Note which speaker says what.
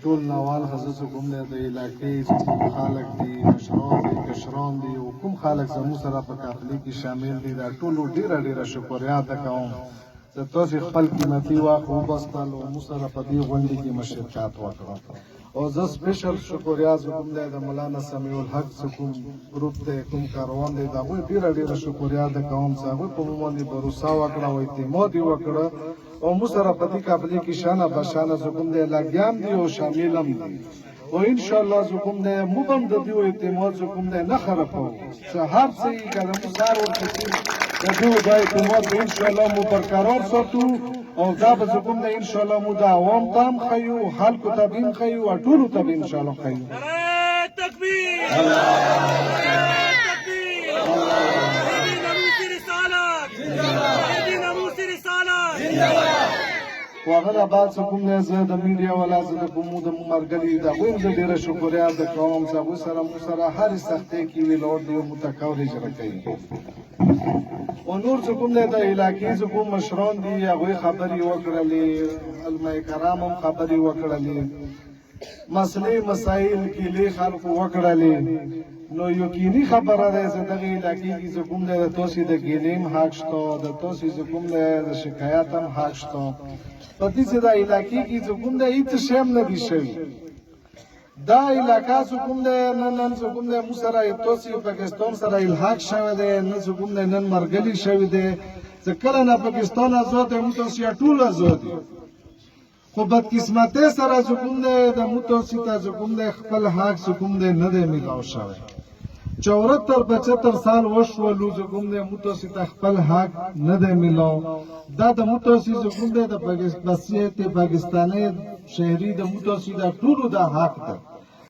Speaker 1: ټول نوال ښځه چې کوم دی د علاقې چې کوم خلک دي مشران دي کشران دي او کوم خلک زموږ سره په قافلې کې شامل دي دا ټولو ډېره شکریه ادا کوم چې تاسو خپل قیمتي وخت وباسطل او موږ سره په دې غونډې کې مشرکت وکړه او زه سپیشل شکریه کوم دی د مولانا سمیع الحق چې کوم ګروپ دی کوم کاروان دی د هغوی ډېره شکریه ادا کوم چې هغوی په موږ باندې بروسه وکړه او اعتماد یې وکړه او موږ سره په دې قافلې کې شانه بشانه کوم دی لګیان دي او شامل هم دي او ان شاء الله کوم دی موږ هم د دې اعتماد کوم دی نه خرابوو چې هر څه یې کله موږ سار ورکړي د دې د اعتماد ان شاء الله مو برقرار ساتو او دا به کوم دی ان شاء الله مو د عوام ته هم ښیو خلکو ته به هم ښیو او ټولو ته به ان شاء الله ښیو
Speaker 2: تکبیر
Speaker 1: خو هغه بعد څه کوم دی زه د میډیا والا زه د کومو د ملګري د هغوی زه ډېره شکریه ادا کوم چې هغوی سره موږ سره هرې سختۍ کې وي لوړ دی متکاور اجرا کوي او نور چې کوم دی د علاقې چې کوم مشران دي هغوی خبرې وکړلې علماء کرام هم خبرې وکړلې مسلې مسایل کیلې خلکو وکړلې نو یقیني خبره ده چې دغه علاقې کې چې کوم دی د تاسې د ګیلې هم حق شته د تاسې چې کوم دی د شکایت هم حق شته په دې چې دا علاقې کې چې کوم دی هېڅ شی هم نه دي شوي دا علاقه چې کوم دی نن چې کوم دی موږ سره تاسې پاکستان سره الحاق شوی دی نه چې کوم دی نن مرګلي شوي دی چې کله نه پاکستان آزاد دی موږ تاسې ټول آزاد دي خو بدقسمتۍ سره چې کوم دی د موږ تاسې ته چې کوم دی خپل حق چې کوم دی نه دی میلاو شوی 74-75 سال وشولو چې کوم دی موږ تاسې ته خپل حق نه دی میلاو دا د موږ تاسې چې کوم دی د پاکستاني شهري د موږ تاسې د ټولو دا حق دی